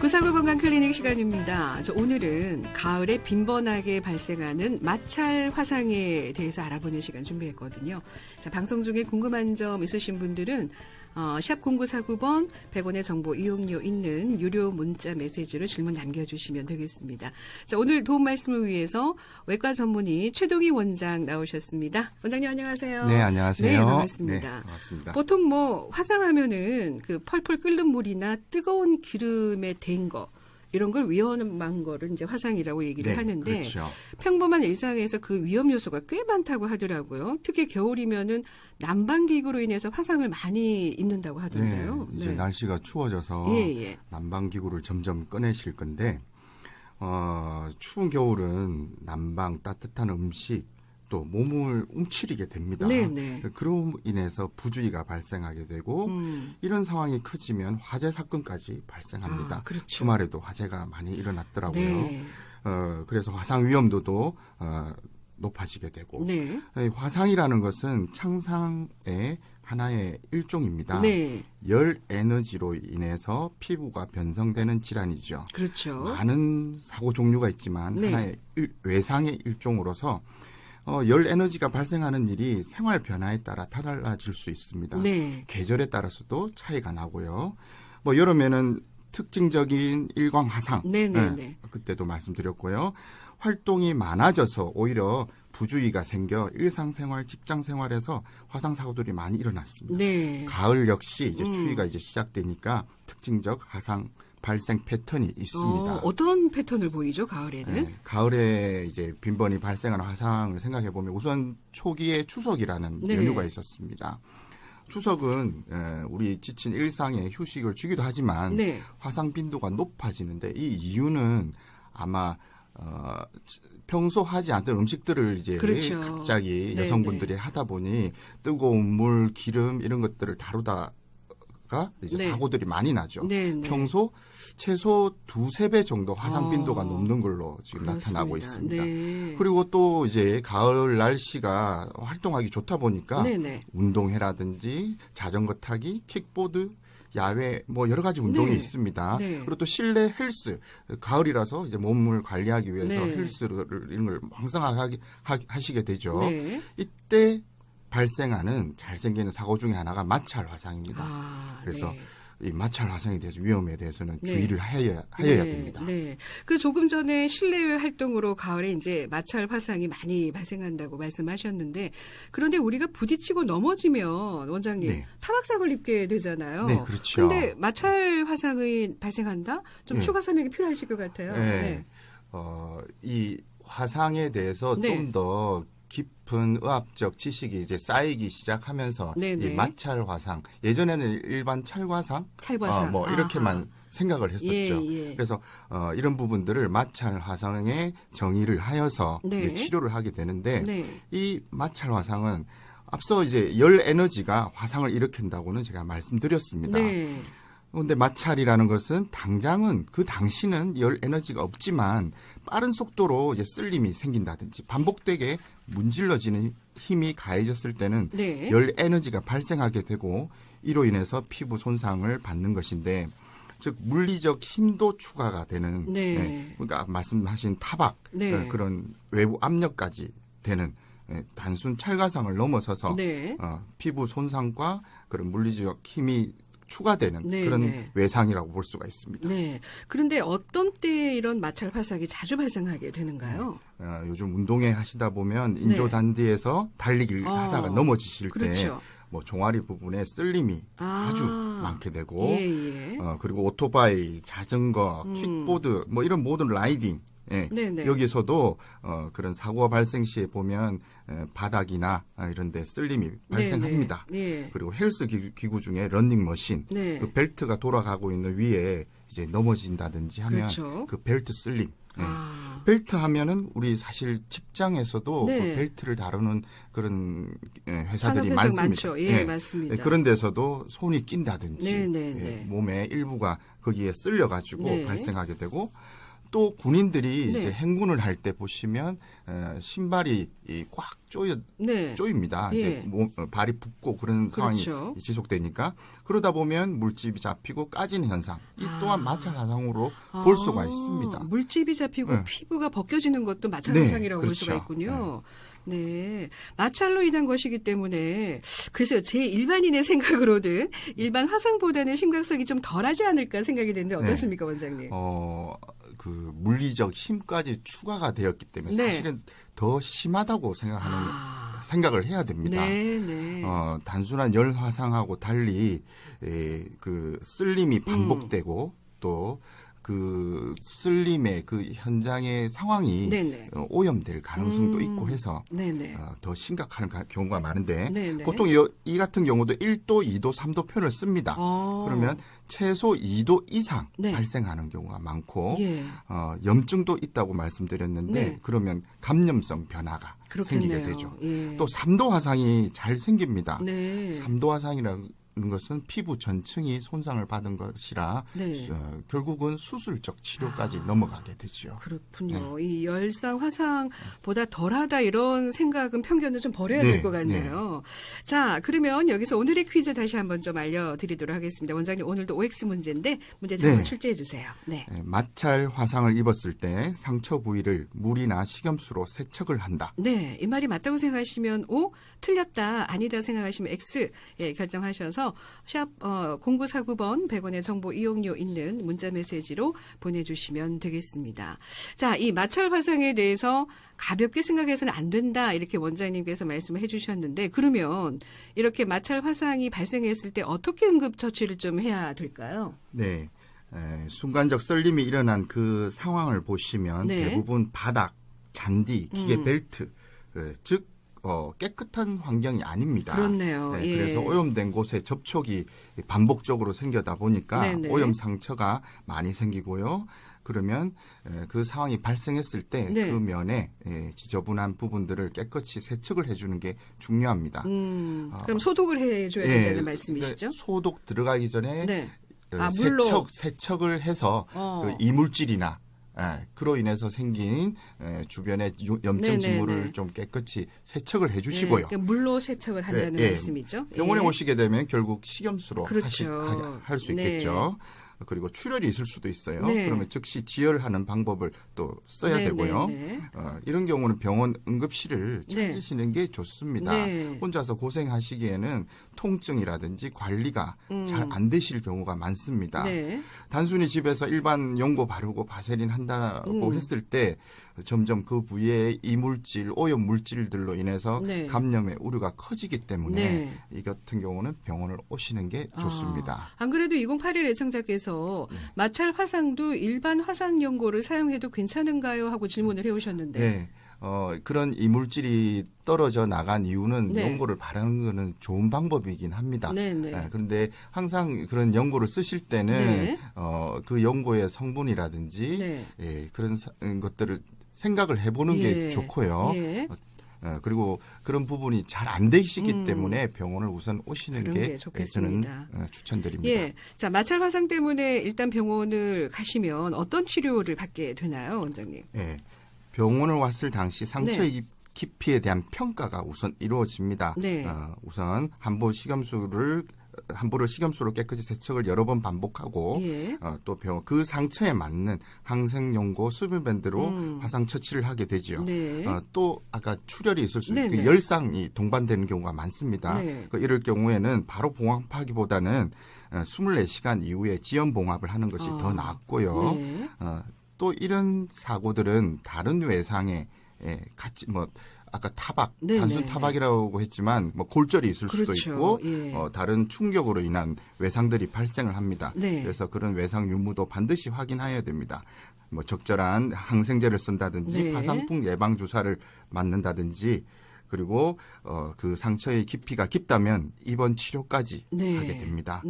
구사구 건강클리닉 시간입니다. 오늘은 가을에 빈번하게 발생하는 마찰 화상에 대해서 알아보는 시간 준비했거든요. 자, 방송 중에 궁금한 점 있으신 분들은 샵 0949번 100원의 정보 이용료 있는 유료 문자 메시지로 질문 남겨주시면 되겠습니다. 자, 오늘 도움 말씀을 위해서 외과 전문의 최동희 원장 나오셨습니다. 원장님 안녕하세요. 네, 안녕하세요. 네, 반갑습니다. 네, 반갑습니다. 보통 화상하면은 그 펄펄 끓는 물이나 뜨거운 기름에 댄 거, 이런 걸 위험한 거를 이제 화상이라고 얘기를 네, 하는데 그렇죠. 평범한 일상에서 그 위험 요소가 꽤 많다고 하더라고요. 특히 겨울이면은 난방기구로 인해서 화상을 많이 입는다고 하던데요. 네, 이제 날씨가 추워져서 난방기구를 점점 꺼내실 건데 추운 겨울은 난방, 따뜻한 음식, 또 몸을 움츠리게 됩니다. 네네. 그로 인해서 부주의가 발생하게 되고 이런 상황이 커지면 화재 사건까지 발생합니다. 그렇죠. 주말에도 화재가 많이 일어났더라고요. 네. 그래서 화상 위험도도 높아지게 되고 네. 화상이라는 것은 창상의 하나의 일종입니다. 네. 열 에너지로 인해서 피부가 변성되는 질환이죠. 그렇죠. 많은 사고 종류가 있지만 네. 하나의 외상의 일종으로서 열 에너지가 발생하는 일이 생활 변화에 따라 달라질 수 있습니다. 네. 계절에 따라서도 차이가 나고요. 여름에는 특징적인 일광 화상, 네네네. 그때도 말씀드렸고요. 활동이 많아져서 오히려 부주의가 생겨 일상생활, 직장생활에서 화상 사고들이 많이 일어났습니다. 네. 가을 역시 이제 추위가 이제 시작되니까 특징적 화상 발생 패턴이 있습니다. 어떤 패턴을 보이죠, 가을에는? 네, 가을에 이제 빈번히 발생하는 화상을 생각해 보면 우선 초기에 추석이라는 네. 연휴가 있었습니다. 추석은 우리 지친 일상에 휴식을 주기도 하지만 네. 화상 빈도가 높아지는데 이 이유는 아마 평소 하지 않던 음식들을 이제 그렇죠. 갑자기 네, 여성분들이 네. 하다 보니 뜨거운 물, 기름 이런 것들을 다루다가 이제 네. 사고들이 많이 나죠. 네, 네. 평소 최소 2-3배 정도 화상 빈도가 높는 걸로 지금 그렇습니다. 나타나고 있습니다. 네. 그리고 또 이제 가을 날씨가 활동하기 좋다 보니까 네네. 운동회라든지 자전거 타기, 킥보드, 야외 여러 가지 운동이 네. 있습니다. 네. 그리고 또 실내 헬스, 가을이라서 이제 몸을 관리하기 위해서 네. 헬스를 이런 걸 왕성하게 하시게 되죠. 네. 이때 발생하는 잘생기는 사고 중에 하나가 마찰 화상입니다. 그래서 네. 이 마찰 화상에 대해서 위험에 대해서는 네. 주의를 해야 네, 됩니다. 네. 그 조금 전에 실내외 활동으로 가을에 이제 마찰 화상이 많이 발생한다고 말씀하셨는데 그런데 우리가 부딪히고 넘어지면 원장님 네. 타박상을 입게 되잖아요. 네, 그렇죠. 근데 마찰 화상이 발생한다? 좀 네. 추가 설명이 필요하실 것 같아요. 네. 이 화상에 대해서 네. 좀 더 깊은 의학적 지식이 이제 쌓이기 시작하면서 네네. 이 마찰 화상, 예전에는 일반 찰과상, 찰과상. 이렇게만 아하. 생각을 했었죠. 예. 그래서 이런 부분들을 마찰 화상에 정의를 하여서 네. 이제 치료를 하게 되는데 네. 이 마찰 화상은 앞서 이제 열 에너지가 화상을 일으킨다고는 제가 말씀드렸습니다. 네. 그런데 마찰이라는 것은 당장은 그 당시는 열 에너지가 없지만 빠른 속도로 이제 쓸림이 생긴다든지 반복되게 문질러지는 힘이 가해졌을 때는 네. 열 에너지가 발생하게 되고 이로 인해서 피부 손상을 받는 것인데 즉 물리적 힘도 추가가 되는 네. 그러니까 말씀하신 타박 네. 그런 외부 압력까지 되는 단순 찰과상을 넘어서서 네. 피부 손상과 그런 물리적 힘이 추가되는 네, 그런 네. 외상이라고 볼 수가 있습니다. 네. 그런데 어떤 때 이런 마찰 화상이 자주 발생하게 되는가요? 요즘 운동회 하시다 보면 인조단디에서 달리기를 하다가 넘어지실 그렇죠. 때 종아리 부분에 쓸림이 아주 많게 되고 예. 그리고 오토바이, 자전거, 킥보드 이런 모든 라이딩 네네. 여기서도 그런 사고가 발생 시에 보면 바닥이나 이런 데 쓸림이 발생합니다. 네. 그리고 헬스 기구 중에 러닝머신 네. 그 벨트가 돌아가고 있는 위에 이제 넘어진다든지 하면 그렇죠. 그 벨트 쓸림. 벨트 하면은 우리 사실 직장에서도 네. 그 벨트를 다루는 그런 회사들이 산업 현장 많습니다. 많죠. 예, 맞습니다. 그런 데서도 손이 낀다든지 네. 몸의 일부가 거기에 쓸려가지고 네. 발생하게 되고 또 군인들이 네. 이제 행군을 할 때 보시면 신발이 꽉 쪼입니다. 예. 이제 발이 붓고 그런 상황이 그렇죠. 지속되니까 그러다 보면 물집이 잡히고 까지는 현상. 이 또한 마찰 화상으로 볼 수가 있습니다. 물집이 잡히고 네. 피부가 벗겨지는 것도 마찰 네, 현상이라고 볼 그렇죠. 수가 있군요. 네. 마찰로 인한 것이기 때문에 글쎄요. 제 일반인의 생각으로는 일반 화상보다는 심각성이 좀 덜하지 않을까 생각이 되는데 어떻습니까, 원장님? 그 물리적 힘까지 추가가 되었기 때문에 네. 사실은 더 심하다고 생각을 해야 됩니다. 네. 단순한 열 화상하고 달리 그 쓸림이 반복되고 또 그 쓸림의 그 현장의 상황이 네네. 오염될 가능성도 있고 해서 네네. 더 심각한 경우가 많은데 네네. 보통 이 같은 경우도 1도, 2도, 3도 표현을 씁니다. 그러면 최소 2도 이상 네. 발생하는 경우가 많고 예. 염증도 있다고 말씀드렸는데 네. 그러면 감염성 변화가 그렇겠네요. 생기게 되죠. 예. 또 3도 화상이 잘 생깁니다. 네. 3도 화상이라는 것은 피부 전층이 손상을 받은 것이라 네. 결국은 수술적 치료까지 넘어가게 되죠. 그렇군요. 이 열상 화상보다 덜하다 이런 생각은 편견을 좀 버려야 될 것 같네요. 자, 그러면 여기서 오늘의 퀴즈 다시 한번 좀 알려드리도록 하겠습니다. 원장님 오늘도 OX 문제인데 문제 잘 출제해 주세요. 네. 마찰 화상을 입었을 때 상처 부위를 물이나 식염수로 세척을 한다. 네, 이 말이 맞다고 생각하시면 O, 틀렸다, 아니다 생각하시면 X 결정하셔서 샵 0949번 100원의 정보 이용료 있는 문자 메시지로 보내주시면 되겠습니다. 자, 이 마찰 화상에 대해서 가볍게 생각해서는 안 된다 이렇게 원장님께서 말씀을 해주셨는데 그러면 이렇게 마찰 화상이 발생했을 때 어떻게 응급처치를 좀 해야 될까요? 네. 순간적 썰림이 일어난 그 상황을 보시면 대부분 바닥, 잔디, 기계 벨트, 즉 깨끗한 환경이 아닙니다. 그렇네요. 그래서 오염된 곳에 접촉이 반복적으로 생겨다 보니까 오염 상처가 많이 생기고요. 그러면 그 상황이 발생했을 때 그 면에 지저분한 부분들을 깨끗이 세척을 해주는 게 중요합니다. 그럼 소독을 해줘야 된다는 말씀이시죠? 소독 들어가기 전에 물로 세척을 해서 그 이물질이나 그로 인해서 생긴 주변의 염증 징후를 좀 깨끗이 세척을 해주시고요. 그러니까 물로 세척을 한다는 말씀이죠. 병원에 오시게 되면 결국 식염수로 그렇죠. 할 수 있겠죠. 그리고 출혈이 있을 수도 있어요. 그러면 즉시 지혈하는 방법을 또 써야 되고요. 이런 경우는 병원 응급실을 찾으시는 게 좋습니다. 혼자서 고생하시기에는 통증이라든지 관리가 잘 안 되실 경우가 많습니다. 단순히 집에서 일반 연고 바르고 바세린 한다고 했을 때 점점 그 부위의 이물질, 오염 물질들로 인해서 감염의 우려가 커지기 때문에 이 같은 경우는 병원을 오시는 게 좋습니다. 안 그래도 2081 애청자께서 마찰 화상도 일반 화상 연고를 사용해도 괜찮은가요? 하고 질문을 해오셨는데. 그런 이물질이 떨어져 나간 이유는 연고를 바르는 것은 좋은 방법이긴 합니다. 그런데 항상 그런 연고를 쓰실 때는 그 연고의 성분이라든지 그런 것들을 생각을 해보는 게 좋고요. 그리고 그런 부분이 잘 안 되시기 때문에 병원을 우선 오시는 게 저는 추천드립니다. 자, 마찰 화상 때문에 일단 병원을 가시면 어떤 치료를 받게 되나요, 원장님? 병원을 왔을 당시 상처의 깊이에 대한 평가가 우선 이루어집니다. 우선 함부로 식염수로 깨끗이 세척을 여러 번 반복하고 또 그 상처에 맞는 항생연고 수면밴드로 화상 처치를 하게 되죠. 또 아까 출혈이 있을 수 있고 열상이 동반되는 경우가 많습니다. 이럴 경우에는 바로 봉합하기보다는 24시간 이후에 지연 봉합을 하는 것이 더 낫고요. 또 이런 사고들은 다른 외상에 같이 아까 타박, 단순 타박이라고 했지만 골절이 있을 수도 있고 다른 충격으로 인한 외상들이 발생을 합니다. 그래서 그런 외상 유무도 반드시 확인해야 됩니다. 적절한 항생제를 쓴다든지 파상풍 예방 주사를 맞는다든지 그리고 그 상처의 깊이가 깊다면 입원 치료까지 하게 됩니다.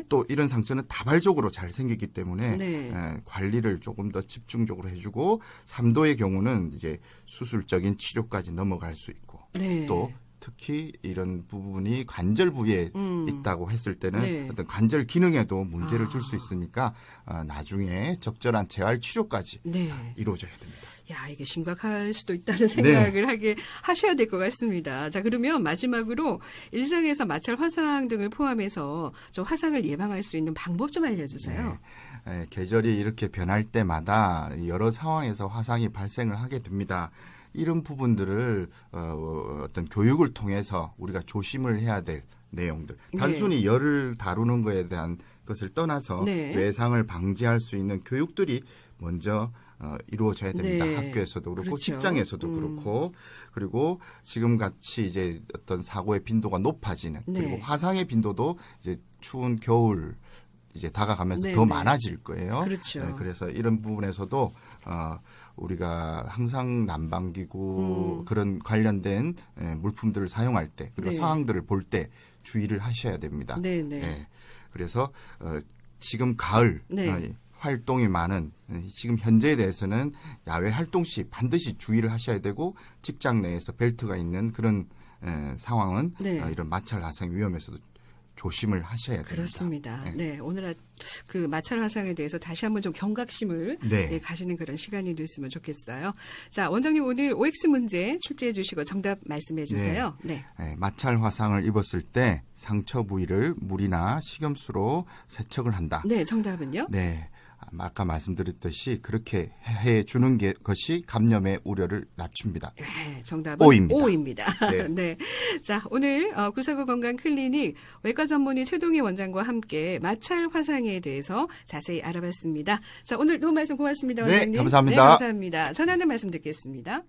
또 이런 상처는 다발적으로 잘 생기기 때문에 관리를 조금 더 집중적으로 해주고 3도의 경우는 이제 수술적인 치료까지 넘어갈 수 있고 또 특히 이런 부분이 관절 부위에 있다고 했을 때는 어떤 관절 기능에도 문제를 줄 수 있으니까 나중에 적절한 재활 치료까지 이루어져야 됩니다. 야, 이게 심각할 수도 있다는 생각을 하게 하셔야 될 것 같습니다. 자, 그러면 마지막으로 일상에서 마찰 화상 등을 포함해서 좀 화상을 예방할 수 있는 방법 좀 알려주세요. 계절이 이렇게 변할 때마다 여러 상황에서 화상이 발생을 하게 됩니다. 이런 부분들을 어떤 교육을 통해서 우리가 조심을 해야 될 내용들. 단순히 열을 다루는 것에 대한 것을 떠나서 외상을 방지할 수 있는 교육들이 먼저 이루어져야 됩니다. 학교에서도 그렇고 직장에서도 그렇고 그리고 지금 같이 이제 어떤 사고의 빈도가 높아지는 그리고 화상의 빈도도 이제 추운 겨울 이제 다가가면서 더 많아질 거예요. 그렇죠. 그래서 이런 부분에서도 우리가 항상 난방기구 그런 관련된 물품들을 사용할 때 그리고 상황들을 볼 때 주의를 하셔야 됩니다. 그래서 지금 가을 활동이 많은 지금 현재에 대해서는 야외 활동 시 반드시 주의를 하셔야 되고 직장 내에서 벨트가 있는 그런 상황은 이런 마찰 화상 위험에서도 조심을 하셔야 됩니다. 그렇습니다. 오늘 그 마찰 화상에 대해서 다시 한번 좀 경각심을 가시는 그런 시간이 됐으면 좋겠어요. 자, 원장님 오늘 OX 문제 출제해 주시고 정답 말씀해 주세요. 마찰 화상을 입었을 때 상처 부위를 물이나 식염수로 세척을 한다. 정답은요? 아까 말씀드렸듯이 그렇게 해주는 것이 감염의 우려를 낮춥니다. 정답은 O입니다. 자, 오늘 구사구 건강 클리닉 외과 전문의 최동희 원장과 함께 마찰 화상에 대해서 자세히 알아봤습니다. 자, 오늘 도움 말씀 고맙습니다, 원장님. 감사합니다. 감사합니다. 전하는 말씀 듣겠습니다.